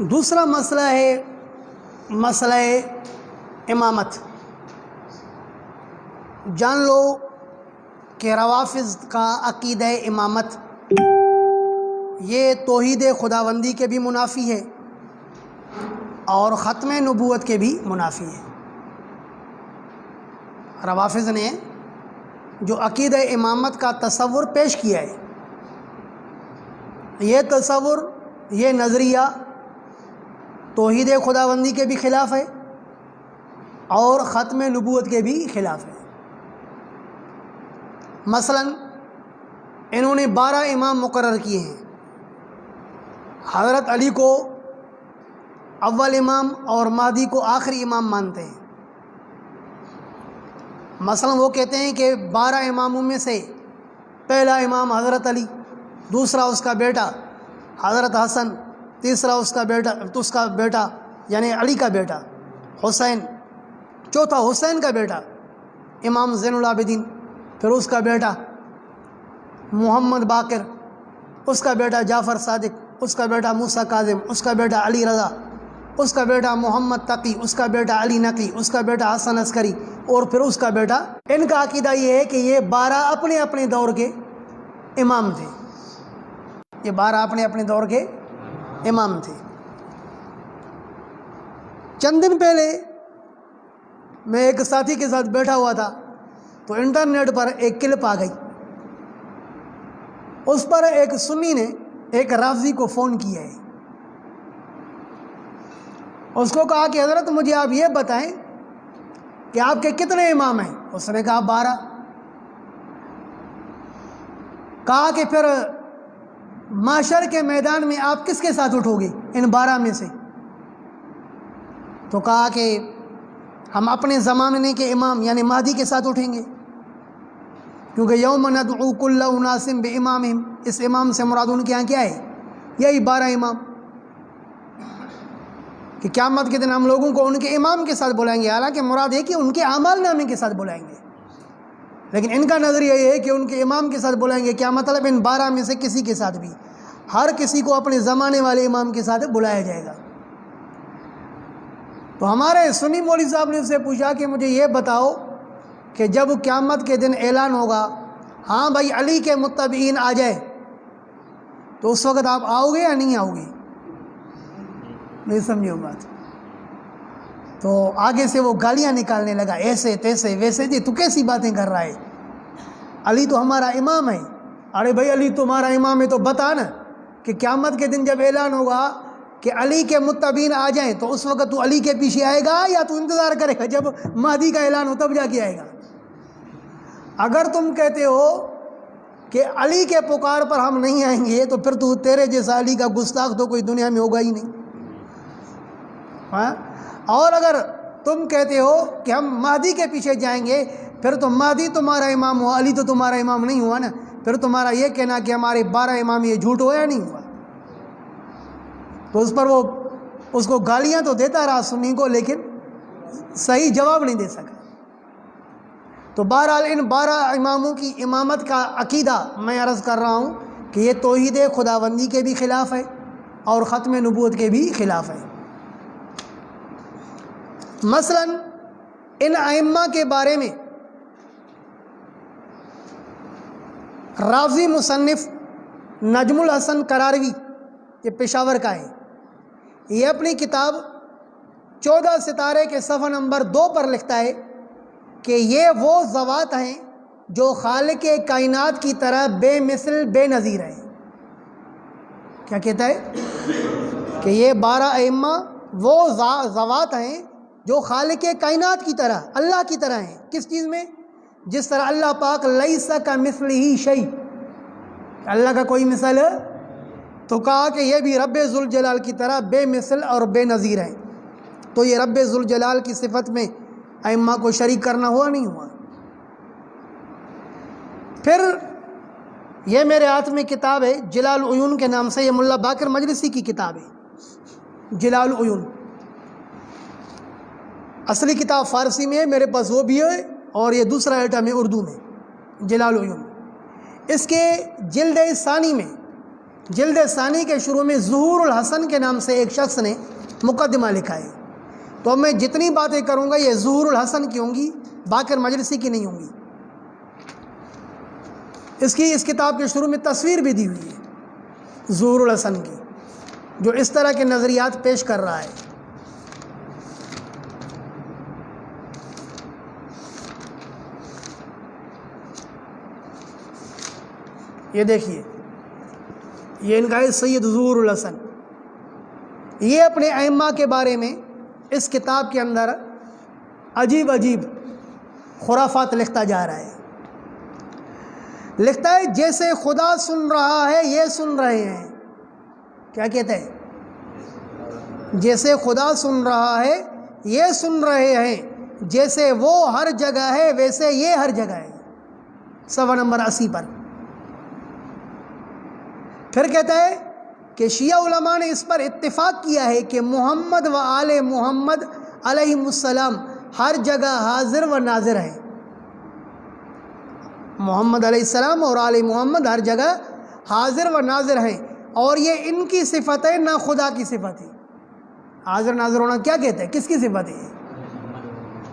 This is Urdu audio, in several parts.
دوسرا مسئلہ ہے مسئلہ امامت۔ جان لو کہ روافض کا عقیدہ امامت یہ توحید خداوندی کے بھی منافی ہے اور ختم نبوت کے بھی منافی ہے۔ روافض نے جو عقیدہ امامت کا تصور پیش کیا ہے، یہ تصور، یہ نظریہ توحید خداوندی کے بھی خلاف ہے اور ختم نبوت کے بھی خلاف ہے۔ مثلا انہوں نے 12 امام مقرر کیے ہیں، حضرت علی کو اول امام اور مہدی کو آخری امام مانتے ہیں۔ مثلا وہ کہتے ہیں کہ 12 اماموں میں سے پہلا امام حضرت علی، دوسرا اس کا بیٹا حضرت حسن، تیسرا اس کا بیٹا یعنی علی کا بیٹا حسین، چوتھا حسین کا بیٹا امام زین العابدین، پھر اس کا بیٹا محمد باقر، اس کا بیٹا جعفر صادق، اس کا بیٹا موسیٰ کاظم، اس کا بیٹا علی رضا، اس کا بیٹا محمد تقی، اس کا بیٹا علی نقی، اس کا بیٹا حسن عسکری، اور پھر اس کا بیٹا۔ ان کا عقیدہ یہ ہے کہ یہ 12 اپنے اپنے دور کے امام تھے، یہ 12 اپنے اپنے دور کے امام تھے۔ چند دن پہلے میں ایک ساتھی کے ساتھ بیٹھا ہوا تھا تو انٹرنیٹ پر ایک کلپ آ گئی، اس پر ایک سنی نے ایک رافضی کو فون کیا ہے، اس کو کہا کہ حضرت مجھے آپ یہ بتائیں کہ آپ کے کتنے امام ہیں؟ اس نے کہا 12۔ کہا کہ پھر معاشر کے میدان میں آپ کس کے ساتھ اٹھو گے ان 12 میں سے؟ تو کہا کہ ہم اپنے زمانے کے امام یعنی مہدی کے ساتھ اٹھیں گے، کیونکہ یوم ندعو کل اناس بامامہم، اس امام سے مراد ان کے یہاں کیا ہے؟ یہی 12 امام، کہ قیامت کے دن ہم لوگوں کو ان کے امام کے ساتھ بلائیں گے، حالانکہ مراد ہے کہ ان کے اعمال نامے کے ساتھ بلائیں گے، لیکن ان کا نظریہ یہ ہے کہ ان کے امام کے ساتھ بلائیں گے۔ کیا مطلب؟ ان 12 میں سے کسی کے ساتھ بھی، ہر کسی کو اپنے زمانے والے امام کے ساتھ بلایا جائے گا۔ تو ہمارے سنی مولوی صاحب نے اس سے پوچھا کہ مجھے یہ بتاؤ کہ جب قیامت کے دن اعلان ہوگا ہاں بھائی علی کے متبعین آ جائے، تو اس وقت آپ آؤ گے یا نہیں آؤ گے؟ نہیں سمجھو بات۔ تو آگے سے وہ گالیاں نکالنے لگا، ایسے تیسے ویسے، جی تو کیسی باتیں کر رہا ہے؟ علی تو ہمارا امام ہے۔ ارے بھائی علی تمہارا امام ہے تو بتا نا کہ قیامت کے دن جب اعلان ہوگا کہ علی کے متبعین آ جائیں تو اس وقت تو علی کے پیچھے آئے گا یا تو انتظار کرے گا جب مہدی کا اعلان ہو تب جا کے آئے گا؟ اگر تم کہتے ہو کہ علی کے پکار پر ہم نہیں آئیں گے تو پھر تو تیرے جیسا علی کا گستاخ تو کوئی دنیا میں ہوگا ہی نہیں، ہاں؟ اور اگر تم کہتے ہو کہ ہم مہدی کے پیچھے جائیں گے پھر تو مہدی تمہارا امام ہوا، علی تو تمہارا امام نہیں ہوا نا، پھر تمہارا یہ کہنا کہ ہمارے 12 امام یہ جھوٹ ہوا یا نہیں ہوا؟ تو اس پر وہ اس کو گالیاں تو دیتا رہا سنی کو، لیکن صحیح جواب نہیں دے سکا۔ تو بہرحال ان 12 اماموں کی امامت کا عقیدہ میں عرض کر رہا ہوں کہ یہ توحید خداوندی کے بھی خلاف ہے اور ختم نبوت کے بھی خلاف ہے۔ مثلا ان ائمہ کے بارے میں رافضی مصنف نجم الحسن قراروی، یہ پشاور کا ہے، یہ اپنی کتاب 14 ستارے کے صفحہ نمبر 2 پر لکھتا ہے کہ یہ وہ ذوات ہیں جو خالق کائنات کی طرح بے مثل بے نظیر ہیں۔ کیا کہتا ہے؟ کہ یہ 12 ائمہ وہ ذوات ہیں جو خالق کائنات کی طرح، اللہ کی طرح ہیں۔ کس چیز میں؟ جس طرح اللہ پاک لیس کمثلہ شیء، اللہ کا کوئی مثل ہے؟ تو کہا کہ یہ بھی رب ذوالجلال کی طرح بے مثل اور بے نظیر ہیں۔ تو یہ رب ذوالجلال کی صفت میں ائمہ کو شریک کرنا ہوا نہیں ہوا؟ پھر یہ میرے ہاتھ میں کتاب ہے جلال العیون کے نام سے، یہ ملا باقر مجلسی کی کتاب ہے جلال العیون۔ اصلی کتاب فارسی میں ہے، میرے پاس وہ بھی ہے، اور یہ دوسرا ایٹم ہے اردو میں، جلال العیون۔ اس کے جلد ثانی میں جلد ثانی کے شروع میں ظہور الحسن کے نام سے ایک شخص نے مقدمہ لکھا ہے. تو میں جتنی باتیں کروں گا یہ ظہور الحسن کی ہوں گی، باقر مجلسی کی نہیں ہوں گی. اس کتاب کے شروع میں تصویر بھی دی ہوئی ہے ظہور الحسن کی، جو اس طرح کے نظریات پیش کر رہا ہے. یہ دیکھیے، یہ ان کا ہے سید ظہور الحسن. یہ اپنے ائمہ کے بارے میں اس کتاب کے اندر عجیب عجیب خرافات لکھتا جا رہا ہے. لکھتا ہے جیسے خدا سن رہا ہے یہ سن رہے ہیں. کیا کہتا ہے؟ جیسے خدا سن رہا ہے یہ سن رہے ہیں، جیسے وہ ہر جگہ ہے ویسے یہ ہر جگہ ہے. صفحہ نمبر 80 پر. پھر کہتا ہے کہ شیعہ علماء نے اس پر اتفاق کیا ہے کہ محمد و آل محمد علیہ السلام ہر جگہ حاضر و ناظر ہیں. محمد علیہ السلام اور آل محمد ہر جگہ حاضر و ناظر ہیں، اور یہ ان کی صفت ہے نہ خدا کی صفت ہے. حاضر ناظر ہونا کیا کہتے ہیں؟ کس کی صفت ہے؟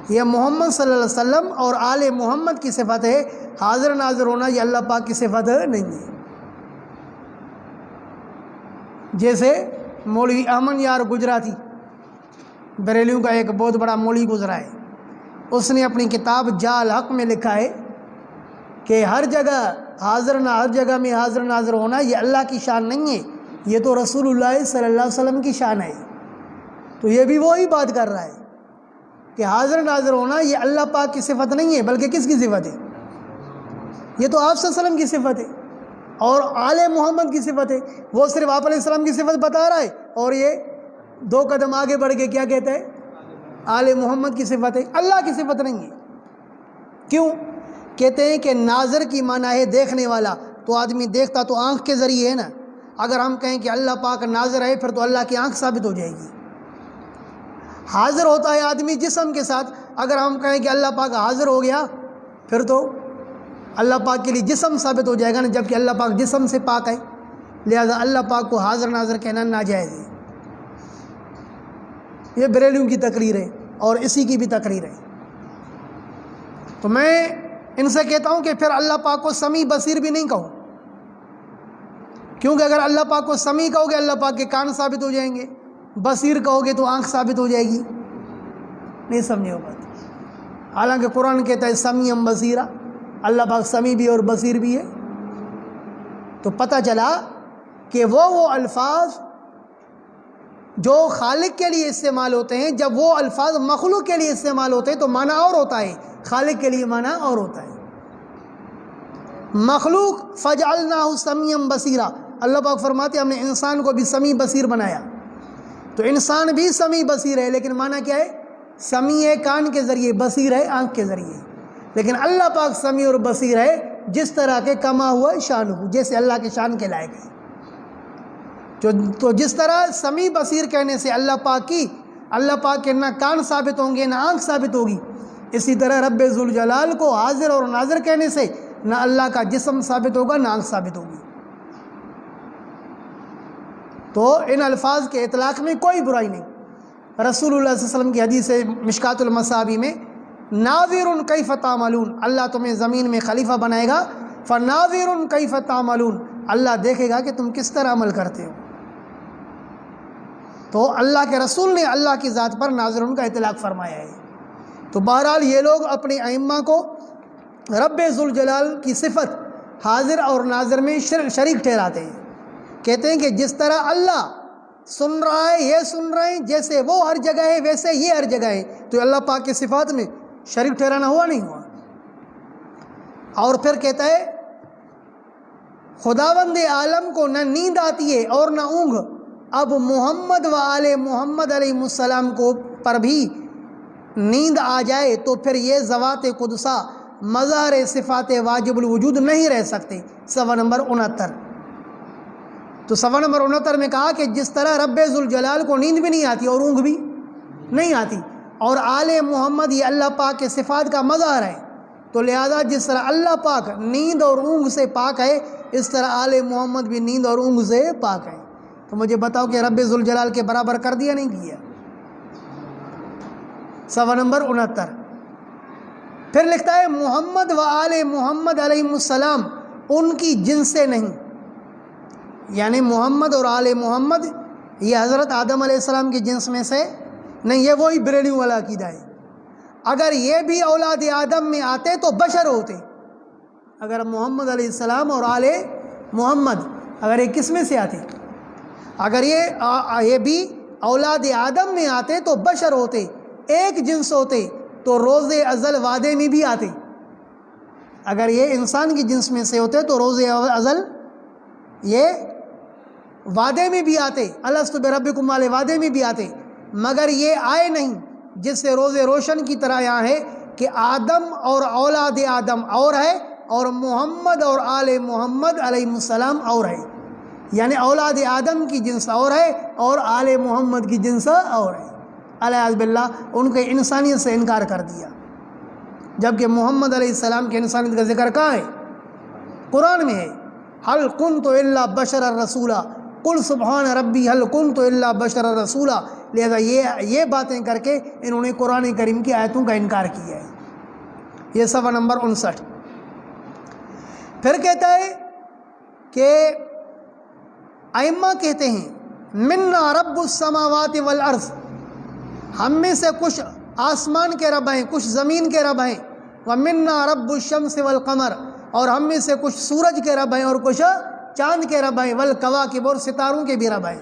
یہ محمد صلی اللہ علیہ وسلم اور آل محمد کی صفت ہے. حاضر ناظر ہونا یہ اللہ پاک کی صفت نہیں ہے. جیسے مولوی احمد یار گجراتی بریلیوں کا ایک بہت بڑا مولوی گزرا ہے، اس نے اپنی کتاب جا الحق میں لکھا ہے کہ ہر جگہ ہر جگہ میں حاضر ناظر ہونا یہ اللہ کی شان نہیں ہے، یہ تو رسول اللہ صلی اللہ علیہ وسلم کی شان ہے. تو یہ بھی وہی بات کر رہا ہے کہ حاضر ناظر ہونا یہ اللہ پاک کی صفت نہیں ہے، بلکہ کس کی صفت ہے؟ یہ تو آپ صلی اللہ علیہ وسلم کی صفت ہے اور آل محمد کی صفت ہے. وہ صرف آپ علیہ السلام کی صفت بتا رہا ہے اور یہ 2 قدم آگے بڑھ کے کیا کہتا ہے؟ آل محمد کی صفت ہے، اللہ کی صفت نہیں ہے. کیوں؟ کہتے ہیں کہ ناظر کی معنی ہے دیکھنے والا. تو آدمی دیکھتا تو آنکھ کے ذریعے ہے نا. اگر ہم کہیں کہ اللہ پاک ناظر ہے پھر تو اللہ کی آنکھ ثابت ہو جائے گی. حاضر ہوتا ہے آدمی جسم کے ساتھ. اگر ہم کہیں کہ اللہ پاک حاضر ہو گیا پھر تو اللہ پاک کے لیے جسم ثابت ہو جائے گا نا، جبکہ اللہ پاک جسم سے پاک ہے. لہذا اللہ پاک کو حاضر ناظر کہنا ناجائز ہے. یہ بریلیوں کی تقریر ہے اور اسی کی بھی تقریر ہے. تو میں ان سے کہتا ہوں کہ پھر اللہ پاک کو سمیع بصیر بھی نہیں کہو، کیونکہ اگر اللہ پاک کو سمیع کہو گے اللہ پاک کے کان ثابت ہو جائیں گے، بصیر کہو گے تو آنکھ ثابت ہو جائے گی. نہیں سمجھے ہو بات. حالانکہ قرآن کہتا ہے سمیع بصیرہ، اللہ پاک سمیع بھی اور بصیر بھی ہے. تو پتہ چلا کہ وہ الفاظ جو خالق کے لیے استعمال ہوتے ہیں، جب وہ الفاظ مخلوق کے لیے استعمال ہوتے ہیں تو معنی اور ہوتا ہے، خالق کے لیے معنی اور ہوتا ہے. مخلوق فجعلناہ سمیعا بصیرا، اللہ پاک فرماتے ہیں ہم نے انسان کو بھی سمیع بصیر بنایا. تو انسان بھی سمیع بصیر ہے، لیکن معنی کیا ہے؟ سمیع ہے کان کے ذریعے، بصیر ہے آنکھ کے ذریعے. لیکن اللہ پاک سمیع اور بصیر ہے جس طرح کے کما ہوا شان ہو، جیسے اللہ کے شان کے لائق ہے. تو جس طرح سمیع بصیر کہنے سے اللہ پاک کے نہ کان ثابت ہوں گے نہ آنکھ ثابت ہوگی، اسی طرح رب ذوالجلال کو حاضر اور ناظر کہنے سے نہ اللہ کا جسم ثابت ہوگا نہ آنکھ ثابت ہوگی. تو ان الفاظ کے اطلاق میں کوئی برائی نہیں. رسول اللہ صلی اللہ علیہ وسلم کی حدیث ہے مشکات المصابیح میں، ناظر کیف تعملون، اللہ تمہیں زمین میں خلیفہ بنائے گا، فناظر کیف تعملون، اللہ دیکھے گا کہ تم کس طرح عمل کرتے ہو. تو اللہ کے رسول نے اللہ کی ذات پر ناظر کا اطلاق فرمایا ہے. تو بہرحال یہ لوگ اپنے ائمہ کو رب ذوالجلال کی صفت حاضر اور ناظر میں شریک ٹھہراتے ہیں. کہتے ہیں کہ جس طرح اللہ سن رہا ہے یہ سن رہے ہیں، جیسے وہ ہر جگہ ہے ویسے یہ ہر جگہ ہے. تو اللہ پاک کے صفات میں شریک ٹھہرانا ہوا نہیں ہوا. اور پھر کہتا ہے خداوند عالم کو نہ نیند آتی ہے اور نہ اونگ، اب محمد و آل محمد علیہ السلام کو پر بھی نیند آ جائے تو پھر یہ ذوات قدسہ مظہر صفات واجب الوجود نہیں رہ سکتے. صفحہ نمبر 69. تو صفحہ نمبر 69 میں کہا کہ جس طرح رب ذوالجلال کو نیند بھی نہیں آتی اور اونگ بھی نہیں آتی، اور آل محمد یہ اللہ پاک کے صفات کا مظہر ہے، تو لہذا جس طرح اللہ پاک نیند اور اونگ سے پاک ہے، اس طرح آل محمد بھی نیند اور اونگ سے پاک ہیں۔ تو مجھے بتاؤ کہ رب ذوالجلال کے برابر کر دیا نہیں کیا؟ صفحہ نمبر 69۔ پھر لکھتا ہے محمد و آل محمد علیہ السلام ان کی جنس سے نہیں، یعنی محمد اور آل محمد یہ حضرت آدم علیہ السلام کی جنس میں سے نہیں، یہ وہی بریلیوں والا عقیدہ ہے۔ اگر یہ بھی اولاد آدم میں آتے تو بشر ہوتے۔ اگر محمد علیہ السلام اور آل محمد اگر یہ کس میں سے آتے، اگر یہ بھی اولاد آدم میں آتے تو بشر ہوتے، ایک جنس ہوتے تو روز ازل وعدے میں بھی آتے۔ اگر یہ انسان کی جنس میں سے ہوتے تو روز ازل یہ وعدے میں بھی آتے، الست بربکم والے وعدے میں بھی آتے، مگر یہ آئے نہیں، جس سے روز روشن کی طرح یہاں ہے کہ آدم اور اولاد آدم اور ہے، اور محمد اور آل محمد علیہ السلام اور ہے، یعنی اولاد آدم کی جنس اور ہے اور آل محمد کی جنس اور ہے۔ علیہ باللہ ان کے انسانیت سے انکار کر دیا، جبکہ محمد علیہ السلام کی انسانیت کا ذکر کہاں ہے؟ قرآن میں ہے، حل کنت الا بشرا رسولا قل سبحان ربی حل کنت الا بشرا رسولا۔ لہذا یہ باتیں کر کے انہوں نے قرآن کریم کی آیتوں کا انکار کیا ہے۔ یہ صفحہ نمبر 59۔ پھر کہتا ہے کہ ائمہ کہتے ہیں منا رب السماوات والارض، ہم میں سے کچھ آسمان کے رب ہیں، کچھ زمین کے رب ہیں، ومنا رب الشمس والقمر، اور ہم میں سے کچھ سورج کے رب ہیں اور کچھ چاند کے رب ہیں، والکواکب اور ستاروں کے بھی رب ہیں۔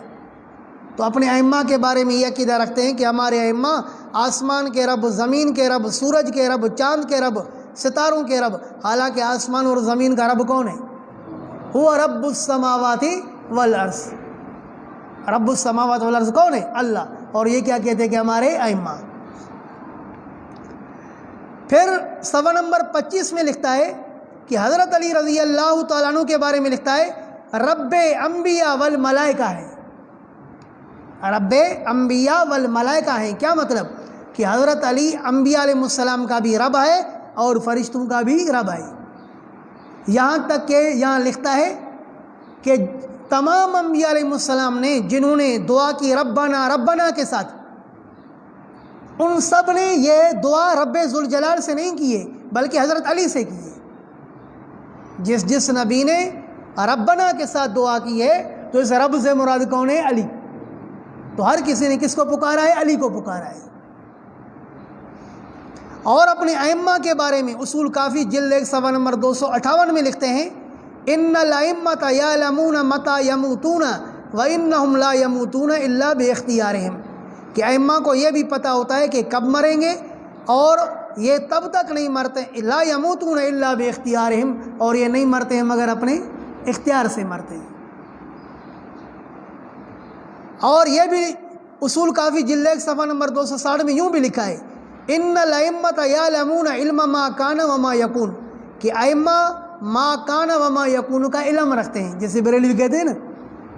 تو اپنے ائمہ کے بارے میں یہ عقیدہ رکھتے ہیں کہ ہمارے ائمہ آسمان کے رب، زمین کے رب، سورج کے رب، چاند کے رب، ستاروں کے رب، حالانکہ آسمان اور زمین کا رب کون ہے؟ ہوا رب السماوات والارض۔ رب السماوات والارض کون ہے؟ اللہ۔ اور یہ کیا کہتے ہیں کہ ہمارے ائمہ۔ پھر صفحہ نمبر 25 میں لکھتا ہے کہ حضرت علی رضی اللہ تعالیٰ عنہ کے بارے میں لکھتا ہے رب انبیاء والملائکہ ہے، رب انبیاء والملائکہ ہیں۔ کیا مطلب؟ کہ حضرت علی انبیاء علیہ السلام کا بھی رب ہے اور فرشتوں کا بھی رب ہے، یہاں تک کہ یہاں لکھتا ہے کہ تمام انبیاء علیہ السلام نے جنہوں نے دعا کی ربنا ربنا کے ساتھ، ان سب نے یہ دعا رب ذوالجلال سے نہیں کی ہے بلکہ حضرت علی سے کی ہے۔ جس نبی نے ربنا کے ساتھ دعا کی ہے تو اس رب سے مراد کون ہے؟ علی۔ تو ہر کسی نے کس کو پکارا ہے؟ علی کو پکارا ہے۔ اور اپنے ائمہ کے بارے میں اصول کافی جلد 1 صفحہ نمبر 258 میں لکھتے ہیں ان الائمۃ یعلمون متی یموتون وانہم لا یموتون الا باختیارہم، کہ ائمہ کو یہ بھی پتہ ہوتا ہے کہ کب مریں گے اور یہ تب تک نہیں مرتے، لا یموتون الا باختیارہم، اور یہ نہیں مرتے ہیں مگر اپنے اختیار سے مرتے ہیں۔ اور یہ بھی اصول کافی جلد 1 صفحہ نمبر 260 میں یوں بھی لکھا ہے ان الائمۃ یعلمون علم ما کان وما یکون، کہ ائمہ ما کان وما یکون کا علم رکھتے ہیں، جیسے بریلوی کہتے ہیں نا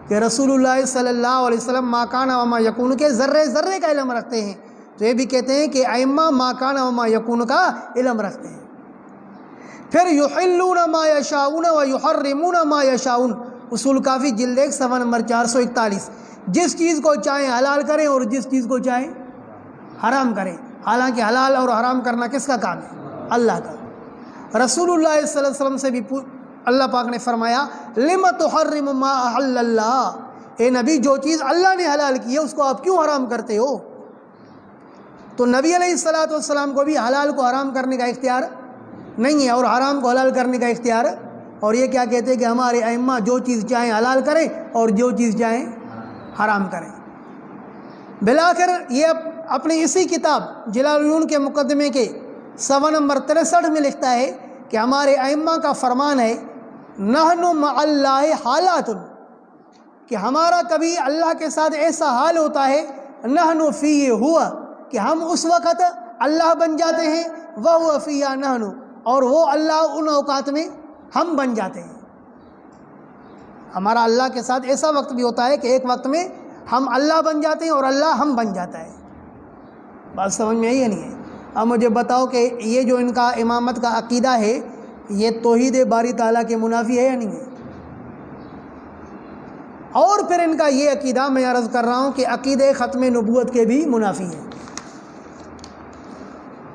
کہ رسول اللہ صلی اللہ علیہ وسلم ما کان وما یکون کے ذرے ذرے کا علم رکھتے ہیں، تو یہ بھی کہتے ہیں کہ ائمہ ما کان وما یکون کا علم رکھتے ہیں۔ پھر یحلون ما یشاؤون ویحرمون ما یشاؤون، اصول کافی جلد 1 صفحہ نمبر 441، جس چیز کو چاہیں حلال کریں اور جس چیز کو چاہیں حرام کریں، حالانکہ حلال اور حرام کرنا کس کا کام ہے؟ اللہ کا۔ رسول اللہ صلی اللہ علیہ وسلم سے بھی اللہ پاک نے فرمایا لم تحرم ما احل اللہ، اے نبی جو چیز اللہ نے حلال کی ہے اس کو آپ کیوں حرام کرتے ہو؟ تو نبی علیہ الصلوۃ والسلام کو بھی حلال کو حرام کرنے کا اختیار نہیں ہے اور حرام کو حلال کرنے کا اختیار، اور یہ کیا کہتے ہیں کہ ہمارے ائمہ جو چیز چاہیں حلال کریں اور جو چیز چاہیں حرام کریں۔ بالآخر یہ اپنی اسی کتاب جلال العلوم کے مقدمے کے صفحہ نمبر 63 میں لکھتا ہے کہ ہمارے ائمہ کا فرمان ہے نحن مع اللہ حالات، کہ ہمارا کبھی اللہ کے ساتھ ایسا حال ہوتا ہے نحن فیہ ہوا، کہ ہم اس وقت اللہ بن جاتے ہیں، وہو فیہ نحن، اور وہ اللہ ان اوقات میں ہم بن جاتے ہیں۔ ہمارا اللہ کے ساتھ ایسا وقت بھی ہوتا ہے کہ ایک وقت میں ہم اللہ بن جاتے ہیں اور اللہ ہم بن جاتا ہے۔ بات سمجھ میں آئی یا نہیں ہے؟ اب مجھے بتاؤ کہ یہ جو ان کا امامت کا عقیدہ ہے یہ توحید باری تعالیٰ کے منافی ہے یا نہیں ہے؟ اور پھر ان کا یہ عقیدہ میں عرض کر رہا ہوں کہ عقیدہ ختم نبوت کے بھی منافی ہے۔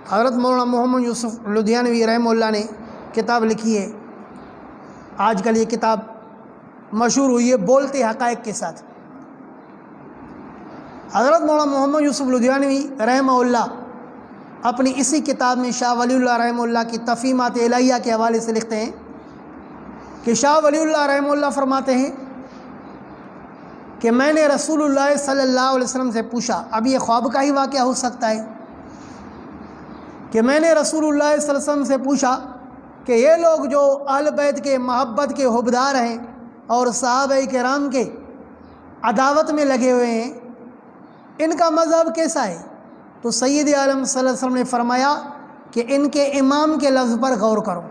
حضرت مولانا محمد یوسف لدھیانوی رحمہ اللہ نے کتاب لکھی ہے، آج کل یہ کتاب مشہور ہوئی ہے، بولتے حقائق کے ساتھ۔ حضرت مولانا محمد یوسف لدھیانوی رحمہ اللہ اپنی اسی کتاب میں شاہ ولی اللہ رحمہ اللہ کی تفہیمات الہیہ کے حوالے سے لکھتے ہیں کہ شاہ ولی اللہ رحمہ اللہ فرماتے ہیں کہ میں نے رسول اللہ صلی اللہ علیہ وسلم سے پوچھا، اب یہ خواب کا ہی واقعہ ہو سکتا ہے کہ میں نے رسول اللہ صلی اللہ علیہ وسلم سے پوچھا کہ یہ لوگ جو اہل بیت کے محبت کے حبدار ہیں اور صحابہ کرام کے عداوت میں لگے ہوئے ہیں، ان کا مذہب کیسا ہے؟ تو سید عالم صلی اللہ علیہ وسلم نے فرمایا کہ ان کے امام کے لفظ پر غور کرو،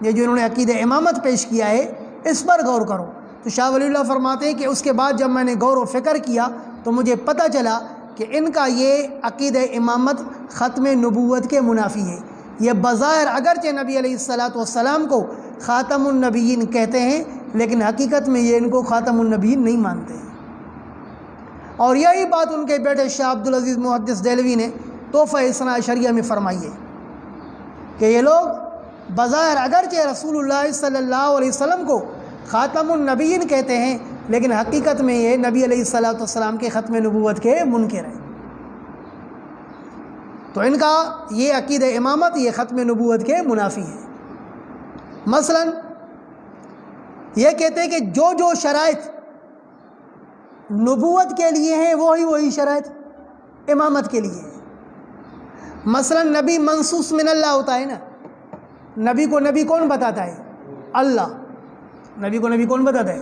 یہ جو انہوں نے عقیدہ امامت پیش کیا ہے اس پر غور کرو۔ تو شاہ ولی اللہ فرماتے ہیں کہ اس کے بعد جب میں نے غور و فکر کیا تو مجھے پتہ چلا کہ ان کا یہ عقیدہ امامت ختم نبوت کے منافی ہے۔ یہ بظاہر اگرچہ نبی علیہ السلام کو خاتم النبیین کہتے ہیں، لیکن حقیقت میں یہ ان کو خاتم النبیین نہیں مانتے ہیں۔ اور یہی بات ان کے بیٹے شاہ عبدالعزیز محدث دہلوی نے تحفہ اثنا عشریہ میں فرمائی ہے کہ یہ لوگ بظاہر اگرچہ رسول اللہ صلی اللہ علیہ وسلم کو خاتم النبیین کہتے ہیں، لیکن حقیقت میں یہ نبی علیہ السلام کے ختم نبوت کے منکر ہیں۔ تو ان کا یہ عقیدہ امامت یہ ختم نبوت کے منافی ہے۔ مثلا یہ کہتے ہیں کہ جو شرائط نبوت کے لیے ہیں وہی شرائط امامت کے لیے ہیں۔ مثلا نبی منصوص من اللہ ہوتا ہے نا، نبی کو نبی کون بتاتا ہے؟ اللہ۔ نبی کو نبی کون بتاتا ہے؟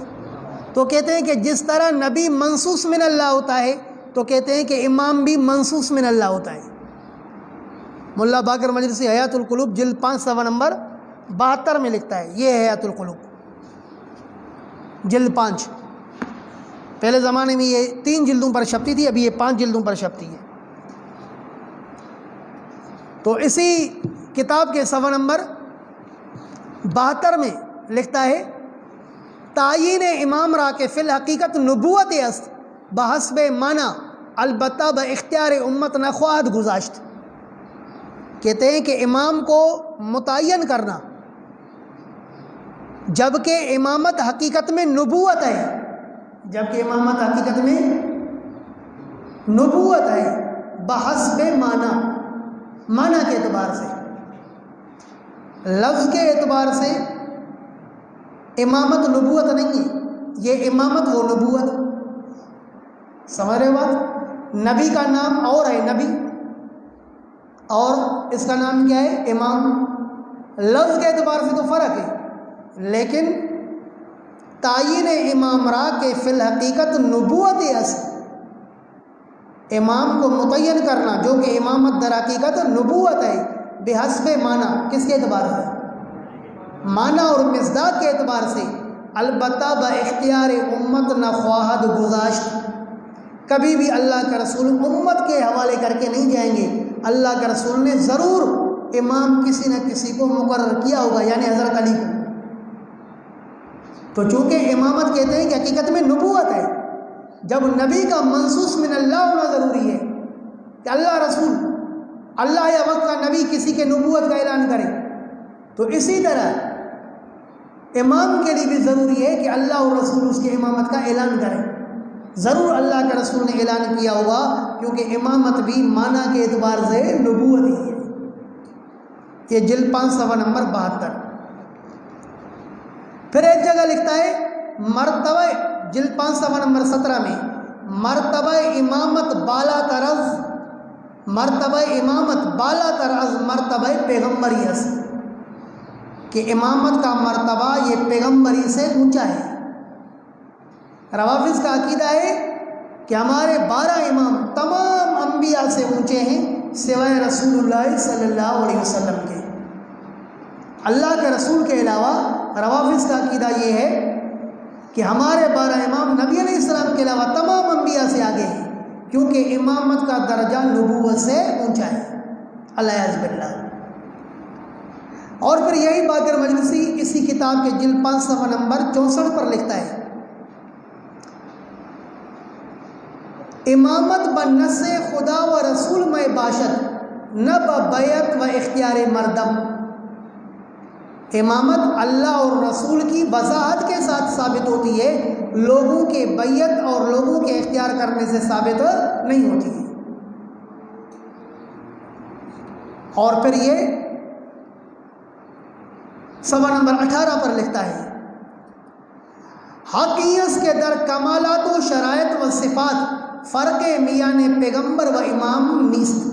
تو کہتے ہیں کہ جس طرح نبی منصوص من اللہ ہوتا ہے تو کہتے ہیں کہ امام بھی منصوص من اللہ ہوتا ہے۔ ملا باقر مجلسی حیات القلوب جلد 5 صفحہ نمبر 72 میں لکھتا ہے، یہ ہے حیات القلوب جلد 5۔ پہلے زمانے میں یہ 3 جلدوں پر چھپتی تھی، ابھی یہ 5 جلدوں پر چھپتی ہے۔ تو اسی کتاب کے صفحہ نمبر 72 میں لکھتا ہے، تعیین امام را کے فی الحقیقت نبوت است بحسب معنی البتہ باختیار امت نخواہد گذاشت۔ کہتے ہیں کہ امام کو متعین کرنا جبکہ امامت حقیقت میں نبوت ہے، جبکہ امامت حقیقت میں نبوت ہے، بحسب معنی کے اعتبار سے، لفظ کے اعتبار سے امامت نبوت نہیں ہے، یہ امامت و نبوت، سمجھ رہے بات؟ نبی کا نام اور ہے نبی، اور اس کا نام کیا ہے؟ امام۔ لفظ کے اعتبار سے تو فرق ہے، لیکن تعیین امام را کے فی الحقیقت نبوت است، امام کو متعین کرنا جو کہ امامت در حقیقت نبوت ہے، بحسب معنی، کس کے اعتبار سے؟ معنی اور مصداق کے اعتبار سے، البتہ با اختیار امت نخواہد گذاشت، کبھی بھی اللہ کا رسول امت کے حوالے کر کے نہیں جائیں گے، اللہ کے رسول نے ضرور امام کسی نہ کسی کو مقرر کیا ہوگا، یعنی حضرت علی کو۔ تو چونکہ امامت کہتے ہیں کہ حقیقت میں نبوت ہے، جب نبی کا منصوص من اللہ ہونا ضروری ہے کہ اللہ رسول، اللہ یا وقت کا نبی کسی کے نبوت کا اعلان کرے، تو اسی طرح امام کے لیے بھی ضروری ہے کہ اللہ اور رسول اس کے امامت کا اعلان کریں۔ ضرور اللہ کے رسول نے اعلان کیا ہوا، کیونکہ امامت بھی معنی کے اعتبار سے نبوت ہی ہے۔ یہ جلد 5 صفحہ نمبر 72۔ پھر ایک جگہ لکھتا ہے مرتبہ، جلد 5 صفحہ نمبر 17 میں، مرتبہ امامت بالا تر از مرتبہ پیغمبری است، کہ امامت کا مرتبہ یہ پیغمبری سے اونچا ہے۔ روافظ کا عقیدہ ہے کہ ہمارے 12 امام تمام انبیاء سے اونچے ہیں سوائے رسول اللہ صلی اللہ علیہ وسلم کے۔ اللہ کے رسول کے علاوہ روافظ کا عقیدہ یہ ہے کہ ہمارے 12 امام نبی علیہ السلام کے علاوہ تمام انبیاء سے آگے ہیں، کیونکہ امامت کا درجہ نبوت سے اونچا ہے، اللہ عز باللہ۔ اور پھر یہی باقر مجلسی اسی کتاب کے جلد 5 صفحہ نمبر 64 پر لکھتا ہے، امامت بنص خدا و رسول میں باشد نہ بیعت و اختیار مردم. امامت اللہ اور رسول کی وضاحت کے ساتھ ثابت ہوتی ہے، لوگوں کے بیعت اور لوگوں کے اختیار کرنے سے ثابت نہیں ہوتی ہے. اور پھر یہ صفحہ نمبر 18 پر لکھتا ہے، حقیقت کے در کمالات و شرائط و صفات فرق میان پیغمبر و امام نیست.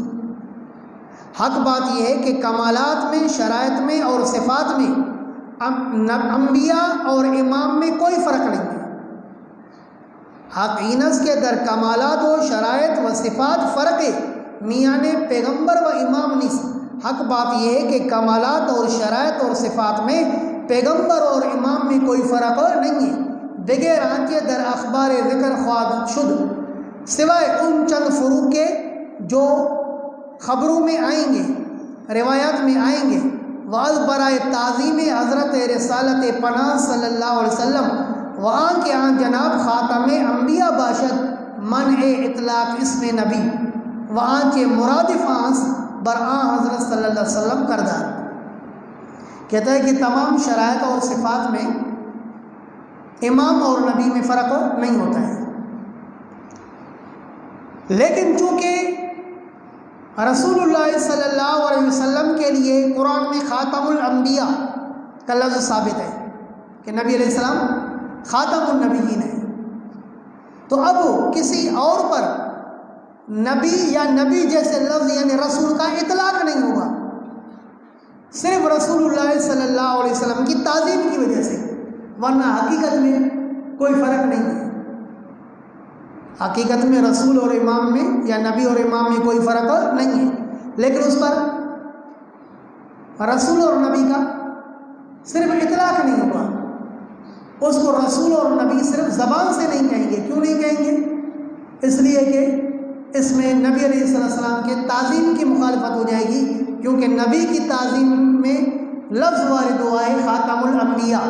حق بات یہ ہے کہ کمالات میں، شرائط میں اور صفات میں انبیاء اور امام میں کوئی فرق نہیں ہے. حقیقت کے در کمالات و شرائط و صفات فرق میان پیغمبر و امام نیست. حق بات یہ ہے کہ کمالات اور شرائط اور صفات میں پیغمبر اور امام میں کوئی فرق نہیں ہے. بغیر آنچہ در اخبار ذکر خواہد شد، سوائے ان چند فروق کے جو خبروں میں آئیں گے، روایات میں آئیں گے. وعظ برائے تعظیم حضرت رسالت پناہ صلی اللہ علیہ وسلم وہاں کے آن جناب خاتم انبیاء باشد منع اطلاق اسم نبی وہاں کے مرادف آنس برآں حضرت صلی اللہ علیہ وسلم کردہ. کہتا ہے کہ تمام شرائط اور صفات میں امام اور نبی میں فرق نہیں ہوتا ہے، لیکن چونکہ رسول اللہ صلی اللہ علیہ وسلم کے لیے قرآن میں خاتم الانبیاء کا لفظ ثابت ہے کہ نبی علیہ السلام خاتم النبیین ہے، تو اب کسی اور پر نبی یا نبی جیسے لفظ یعنی رسول کا اطلاق نہیں ہوگا، صرف رسول اللہ صلی اللہ علیہ وسلم کی تعظیم کی وجہ سے، ورنہ حقیقت میں کوئی فرق نہیں ہے. حقیقت میں رسول اور امام میں یا نبی اور امام میں کوئی فرق نہیں ہے، لیکن اس پر رسول اور نبی کا صرف اطلاق نہیں ہوگا. اس کو رسول اور نبی صرف زبان سے نہیں کہیں گے. کیوں نہیں کہیں گے؟ اس لیے کہ اس میں نبی علیہ السلام کے تعظیم کی مخالفت ہو جائے گی، کیونکہ نبی کی تعظیم میں لفظ وارد ہوا ہے خاتم الانبیاء،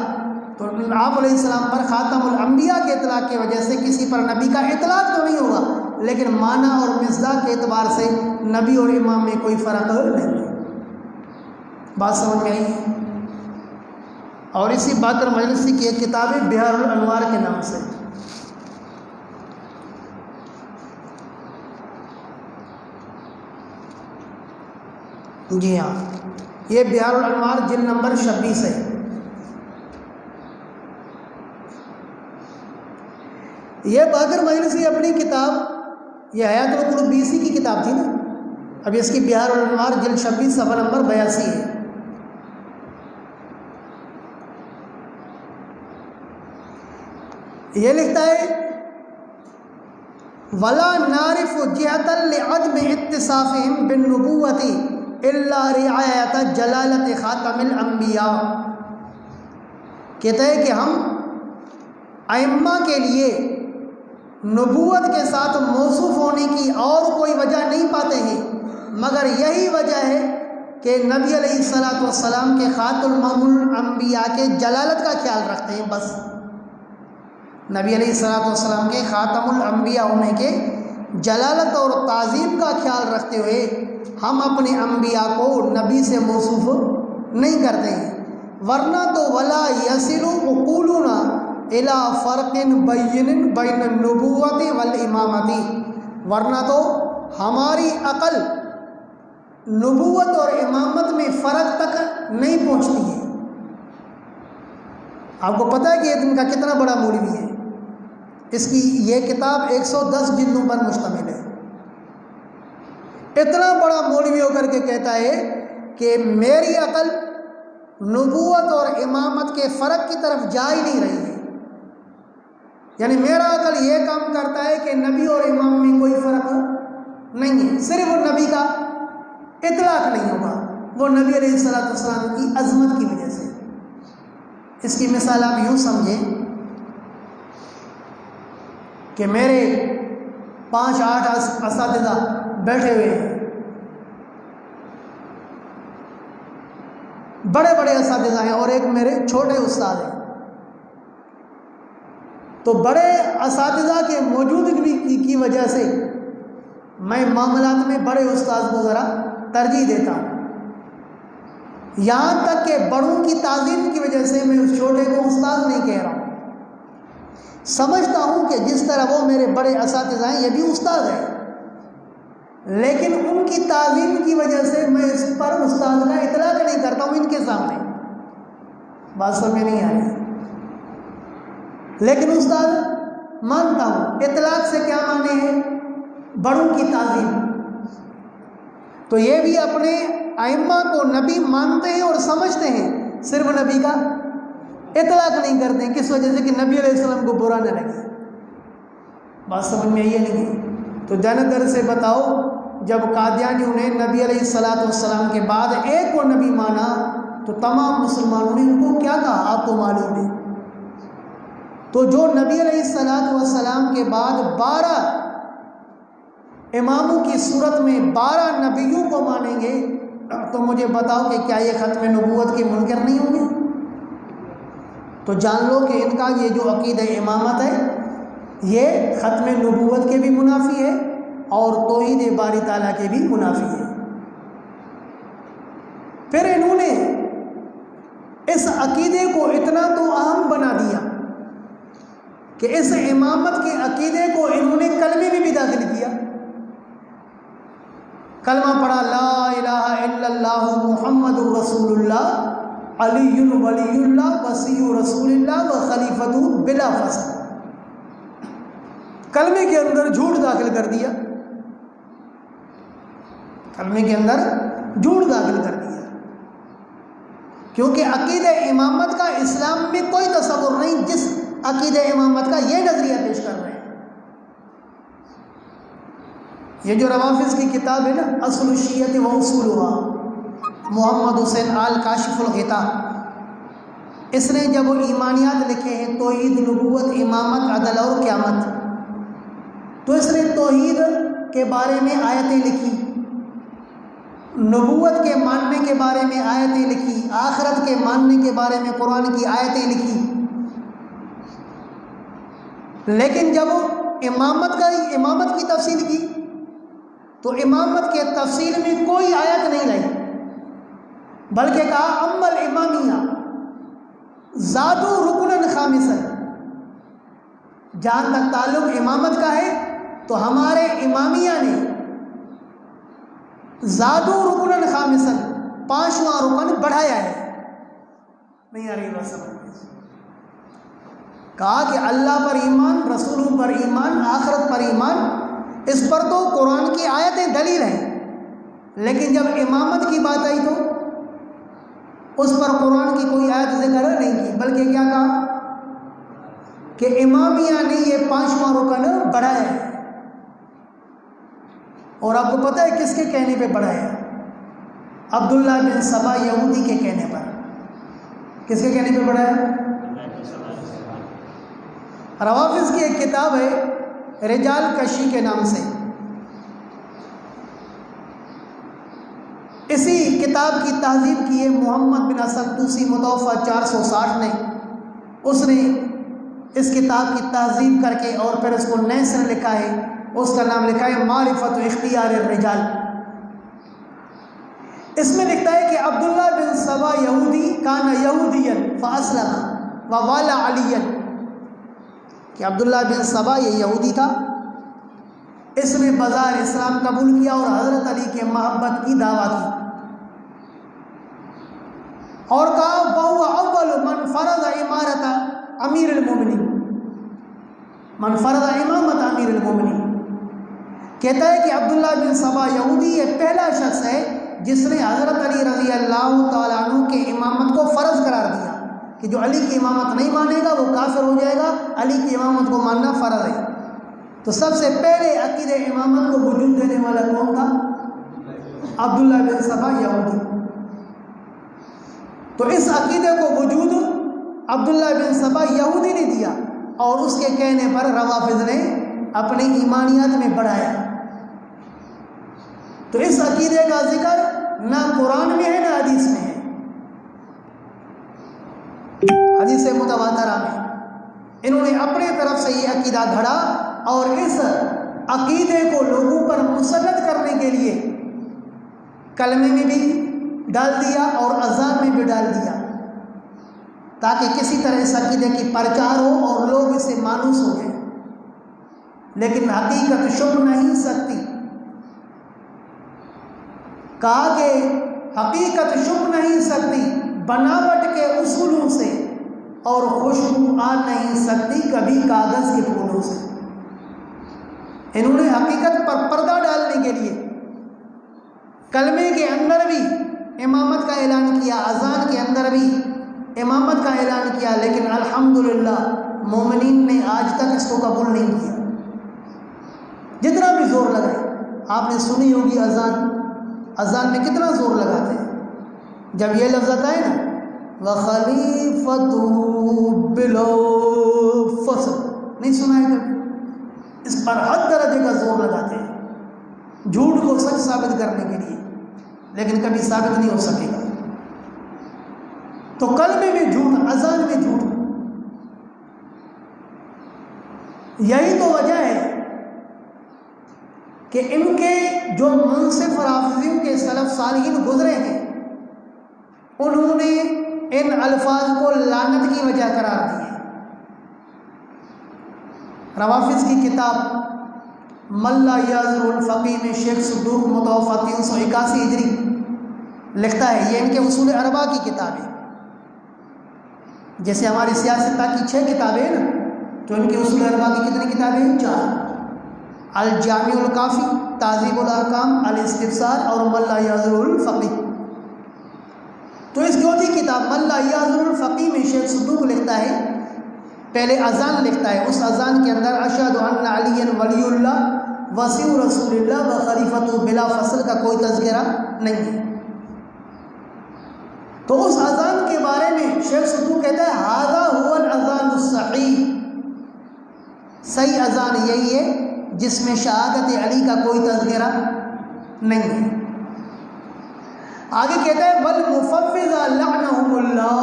تو آپ علیہ السلام پر خاتم الانبیاء کے اطلاق کی وجہ سے کسی پر نبی کا اطلاق تو نہیں ہوگا، لیکن معنی اور مصداق کے اعتبار سے نبی اور امام میں کوئی فرق نہیں ہے. بات سمجھ میں آئی ہے؟ اور اسی بادر مجلسی کی ایک کتاب ہے بہار الانوار کے نام سے. جی ہاں، یہ بہار الانوار جلد نمبر 26 ہے. یہ باقر مجلسی اپنی کتاب، یہ حیات القلوب BC کی کتاب تھی نا، اب اس کی بہار الانوار جلد 26 صفحہ نمبر 82 ہے. یہ لکھتا ہے وَلَا نَعْرِفُ جِهَةً لِعَدْمِ اِتِّصَافِهِمْ بِالنُّبُوَّةِ إِلَّا رِعَایَةَ جَلَالَةِ خَاتَمِ الْأَنْبِيَاءِ. کہتا ہے کہ ہم ائمہ کے لیے نبوت کے ساتھ موصوف ہونے کی اور کوئی وجہ نہیں پاتے ہیں، مگر یہی وجہ ہے کہ نبی علیہ السلام کے خاتم الانبیاء کے جلالت کا خیال رکھتے ہیں. بس نبی علیہ السلام کے خاتم الانبیاء ہونے کے جلالت اور تعظیم کا خیال رکھتے ہوئے ہم اپنے انبیاء کو نبی سے موصوف نہیں کرتے ہیں، ورنہ تو ولا یصل عقولنا الی فرق بین بین النبوۃ والامامۃ، ورنہ تو ہماری عقل نبوت اور امامت میں فرق تک نہیں پہنچتی ہے. آپ کو پتہ ہے کہ یہ دن کا کتنا بڑا مولوی ہے، اس کی یہ کتاب 110 جلدوں پر مشتمل ہے. اتنا بڑا مولوی ہو کر کے کہتا ہے کہ میری عقل نبوت اور امامت کے فرق کی طرف جا ہی نہیں رہی ہے، یعنی میرا عقل یہ کام کرتا ہے کہ نبی اور امام میں کوئی فرق نہیں ہے، صرف وہ نبی کا اطلاق نہیں ہوگا، وہ نبی علیہ السلام کی عظمت کی وجہ سے. اس کی مثال آپ یوں سمجھیں کہ میرے 5-8 اساتذہ بیٹھے ہوئے ہیں، بڑے بڑے اساتذہ ہیں اور ایک میرے چھوٹے استاد ہیں. تو بڑے اساتذہ کے موجودگی کی کی وجہ سے میں معاملات میں بڑے استاد کو ذرا ترجیح دیتا ہوں، یہاں تک کہ بڑوں کی تعظیم کی وجہ سے میں اس چھوٹے کو استاد نہیں کہہ رہا ہوں۔ سمجھتا ہوں کہ جس طرح وہ میرے بڑے اساتذہ ہیں، یہ بھی استاد ہیں، لیکن ان کی تعظیم کی وجہ سے میں اس پر استاد کا اطلاق نہیں کرتا ہوں ان کے سامنے۔ بات سمجھ میں نہیں آ رہی، لیکن استاد مانتا ہوں۔ اطلاق سے کیا مانے ہیں؟ بڑوں کی تعظیم۔ تو یہ بھی اپنے ائمہ کو نبی مانتے ہیں اور سمجھتے ہیں، صرف نبی کا اطلاق نہیں کرتے ہیں، کس وجہ سے کہ نبی علیہ السلام کو برا نہ لگے۔ بات سمجھ میں یہ نہیں۔ تو جانب سے بتاؤ، جب قادیانیوں نے نبی علیہ السلام کے بعد ایک کو نبی مانا تو تمام مسلمانوں نے ان کو کیا کہا آپ کو معلوم ہے۔ تو جو نبی علیہ السلام کے بعد 12 اماموں کی صورت میں 12 نبیوں کو مانیں گے، تو مجھے بتاؤ کہ کیا یہ ختم نبوت کے منکر نہیں ہوں گے؟ تو جان لو کہ ان کا یہ جو عقیدہ امامت ہے یہ ختم نبوت کے بھی منافی ہے اور توحید باری تعالیٰ کے بھی منافی ہے۔ پھر انہوں نے اس عقیدے کو اتنا تو عام بنا دیا کہ اس امامت کے عقیدے کو انہوں نے کلمے میں بھی داخل کیا۔ کلمہ پڑھا، لا الہ الا اللہ محمد الرسول اللہ علی ولی اللہ وصی رسول اللہ و خلیفۃ بلا فصل۔ کلمے کے اندر جھوٹ داخل کر دیا، کلمے کے اندر جھوٹ داخل کر دیا، کیونکہ عقیدہ امامت کا اسلام میں کوئی تصور نہیں جس عقیدہ امامت کا یہ نظریہ پیش کر رہے ہیں۔ یہ جو روافظ کی کتاب ہے نا، اصل الشیعۃ و اصولها، محمد حسین آل کاشف الغطاء، اس نے جب وہ ایمانیات لکھے ہیں، توحید، نبوت، امامت، عدل اور قیامت، تو اس نے توحید کے بارے میں آیتیں لکھی، نبوت کے ماننے کے بارے میں آیتیں لکھی، آخرت کے ماننے کے بارے میں قرآن کی آیتیں لکھی، لیکن جب امامت کی تفصیل کی تو امامت کے تفصیل میں کوئی آیت نہیں لائی، بلکہ کہا اما الامامیہ زادوا رکنا خامسا۔ جہاں تک تعلق امامت کا ہے تو ہمارے امامیہ نے زادوا رکنا خامسا، 5واں رکن بڑھایا ہے۔ نہیں آ رہی بات سمجھ؟ کہا کہ اللہ پر ایمان، رسولوں پر ایمان، آخرت پر ایمان، اس پر تو قرآن کی آیتیں دلیل ہیں، لیکن جب امامت کی بات آئی تو اس پر قرآن کی کوئی آیت ذکر نہیں کی، بلکہ کیا کہا کہ امامیہ نے یہ 5واں رکن بڑھایا ہے۔ اور آپ کو پتہ ہے کس کے کہنے پہ بڑھایا ہے؟ عبداللہ بن سبا یہودی کے کہنے پر۔ کس کے کہنے پہ بڑھایا ہے؟ روافظ کی ایک کتاب ہے رجال کشی کے نام سے، اسی کتاب کی تہذیب کی ہے محمد بن اسد توسی متوفہ 460 نے۔ اس نے اس کتاب کی تہذیب کر کے اور پھر اس کو نثر لکھا ہے، اس کا نام لکھا ہے معرفت و اختیار الرجال۔ اس میں لکھتا ہے کہ عبداللہ بن سبا یہودی کان یہودیا فاسلم ووالا علیا، کہ عبداللہ بن سبا یہ یہودی تھا، اس نے بظاہر اسلام قبول کیا اور حضرت علی کے محبت کی دعویٰ کی، اور کہا وَهُوَ أَوَّلُ مَنْ فَرَضَ إِمَارَةَ امیر المومنین، من فرض امامت امیر المومنین۔ کہتا ہے کہ عبداللہ بن سبا یہودی یہ پہلا شخص ہے جس نے حضرت علی رضی اللہ تعالیٰ عنہ کے امامت کو فرض قرار دیا، کہ جو علی کی امامت نہیں مانے گا وہ کافر ہو جائے گا، علی کی امامت کو ماننا فرض ہے۔ تو سب سے پہلے عقیدہ امامت کو وجود دینے والا کون تھا؟ عبداللہ بن سبا یہودی۔ تو اس عقیدے کو وجود عبداللہ بن سبا یہودی نے دیا، اور اس کے کہنے پر روافظ نے اپنے ایمانیات میں بڑھایا۔ تو اس عقیدے کا ذکر نہ قرآن میں ہے نہ حدیث میں ہے، حدیث متواترہ میں۔ انہوں نے اپنے طرف سے یہ عقیدہ گھڑا اور اس عقیدے کو لوگوں پر مسلط کرنے کے لیے کلمے میں بھی ڈال دیا اور اذان میں بھی ڈال دیا، تاکہ کسی طرح اس عقیدے کی پرچار ہو اور لوگ اسے مانوس ہو جائیں، لیکن حقیقت چھپ نہیں سکتی۔ کہا کہ حقیقت چھپ نہیں سکتی بناوٹ کے اصولوں سے، اور خوشبو آ نہیں سکتی کبھی کاغذ کے پھولوں سے۔ انہوں نے حقیقت پر پردہ ڈالنے کے لیے کلمے کے اندر بھی امامت کا اعلان کیا، اذان کے اندر بھی امامت کا اعلان کیا، لیکن الحمدللہ مومنین نے آج تک اس کو قبول نہیں کیا، جتنا بھی زور لگائے۔ آپ نے سنی ہوگی اذان میں کتنا زور لگاتے ہیں، جب یہ لفظ آتا ہے نا وَخَلِيفَتُهُ بِالْفَصْلِ، نہیں سنا ہے کبھی؟ اس پر حد درجے کا زور لگاتے ہیں جھوٹ کو سچ ثابت کرنے کے لیے، لیکن کبھی ثابت نہیں ہو سکے گا۔ تو کلمے میں جھوٹ، اذان میں جھوٹ، یہی تو وجہ ہے کہ ان کے جو منصف رافضیوں کے سلف صالحین گزرے ہیں، انہوں نے ان الفاظ کو لعنت کی وجہ قرار دی ہے۔ روافظ کی کتاب ملا یازر الفقی میں شیخ صدوق متوفی 381 ہجری لکھتا ہے، یہ ان کے اصول اربع کی کتاب ہے، جیسے ہماری سیاستہ کی 6 کتابیں ہیں نا، تو ان کے اصول اربع کی کتنی کتابیں ہیں؟ 4، الجامع الکافی، تہذیب الاحکام، الاستفسار اور ملا یازر الفقی۔ تو اس چوتھی کتاب ملا یازر الفقی میں شیخ صدوق لکھتا ہے، پہلے اذان لکھتا ہے، اس اذان کے اندر اشہد ان علی ولی اللہ وصی رسول اللہ و خلیفۃ بلا فصل کا کوئی تذکرہ نہیں ہے۔ تو اس اذان کے بارے میں شیخ صدوق کہتا ہے ھذا هو الاذان الصحیح، صحیح اذان یہی ہے جس میں شہادت علی کا کوئی تذکرہ نہیں ہے۔ آگے کہتا ہے بل مفوضہ لعنہم اللہ،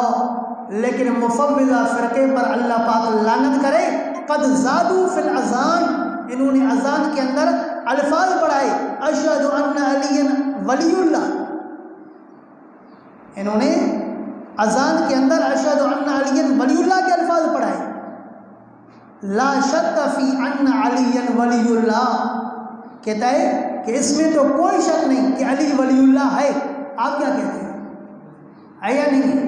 لیکن مفوضہ فرقے پر اللہ پاک لعنت کرے، قد زادوا فی الاذان، انہوں نے اذان کے اندر الفاظ بڑھائے، اشہد ان علی ولی اللہ، انہوں نے اذان کے اندر اشہد ان علی ولی اللہ کے الفاظ پڑھائے۔ لا شک فی ان علی ولی اللہ، کہتا ہے کہ اس میں تو کوئی شک نہیں کہ علی ولی اللہ ہے۔ آپ کیا کہتے ہیں، ہے یا نہیں؟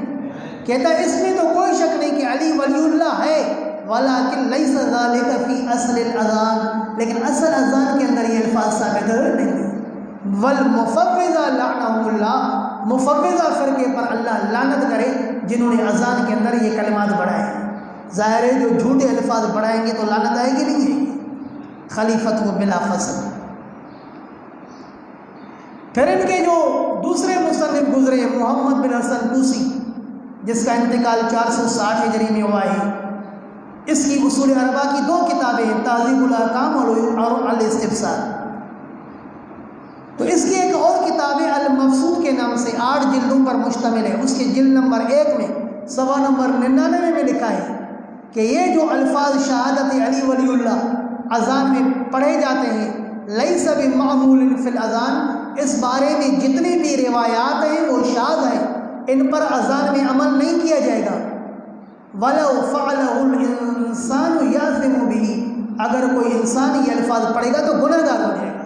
کہتا ہے اس میں تو کوئی شک نہیں کہ علی ولی اللہ ہے، ولیکن لیس ذالک فی اصل الاذان، لیکن اصل اذان کے اندر یہ الفاظ ثابت نہیں ہے۔ والمفوضہ لعنہم اللہ، مفوضہ فرقے پر اللہ لعنت کرے جنہوں نے اذان کے اندر یہ کلمات بڑھائے۔ ظاہر ہے جو جھوٹے الفاظ بڑھائیں گے تو لعنت آئے گی نہیں ہے، خلیفت و بلا فصل۔ پھر ان کے جو دوسرے مصنف گزرے محمد بن حسن کوسی، جس کا انتقال 460 ہجری میں ہوا ہے، اس کی اصول اربع کی 2 کتابیں ہیں، تہذیب الاحکام اور الاستفسار۔ تو اس کی ایک اور کتاب ہے المبسوط کے نام سے، 8 جلدوں پر مشتمل ہے۔ اس کے جلد نمبر 1 میں صفحہ نمبر 99 میں لکھا ہے کہ یہ جو الفاظ شہادت علی ولی اللہ اذان میں پڑھے جاتے ہیں، لیس بمعمول فی الاذان، اس بارے میں جتنی بھی روایات ہیں وہ شاذ ہیں، ان پر اذان میں عمل نہیں کیا جائے گا۔ وَلَوْ فَعَلَهُ الْإِنسَانُ يَأْثِمُ بِهِ، اگر کوئی انسان یہ الفاظ پڑھے گا تو گناہ گار ہو جائے گا۔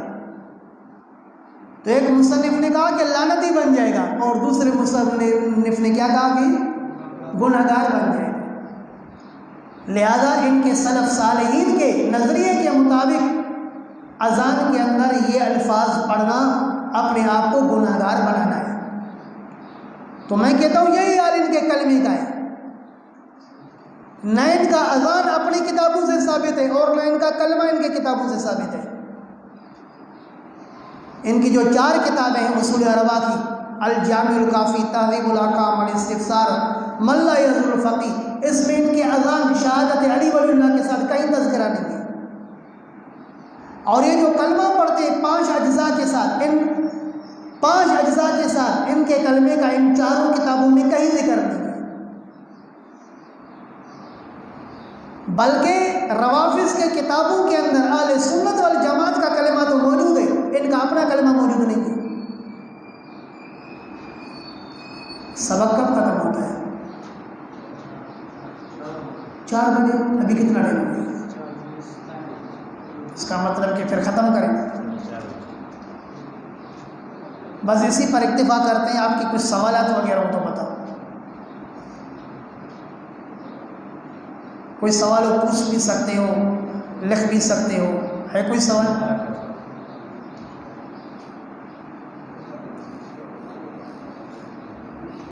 تو ایک مصنف نے کہا کہ لعنتی بن جائے گا، اور دوسرے مصنف نے کیا کہا کہ گناہ گار بن جائے گا۔ لہذا ان کے سلف صالحین کے نظریے کے مطابق اذان کے اندر یہ الفاظ پڑھنا اپنے آپ کو گناہ گار بنانا ہے۔ تو میں کہتا ہوں یہی حال ان کے کلمے کا ہے، نہ ان کا اذان اپنی کتابوں سے ثابت ہے اور نہ ان کا کلمہ ان کی کتابوں سے ثابت ہے۔ ان کی جو 4 کتابیں ہیں اصول اربع کی، الجامع الکافی، تہذیب الاحکام، الاستفسار، ملا یازر الفقی، اس میں ان کے اذان شہادت علی ولی اللہ کے ساتھ کہیں تذکرہ نہیں ہے۔ اور یہ جو کلمہ پڑھتے ہیں 5 اجزاء کے ساتھ، ان 5 اجزاء کے ساتھ ان کے کلمے کا ان 4 کتابوں میں کہیں ذکر نہیں ہے، بلکہ روافظ کے کتابوں کے اندر اہل سنت والجماعت ہوتا ہے؟ 4 بجے. ابھی کتنا ٹائم ہو گیا؟ اس کا مطلب کہ پھر ختم کریں. بس اسی پر اکتفا کرتے ہیں. آپ کی کچھ سوالات وغیرہ ہو تو بتاؤ. کوئی سوال ہو پوچھ بھی سکتے ہو, لکھ بھی سکتے ہو. ہے کوئی سوال؟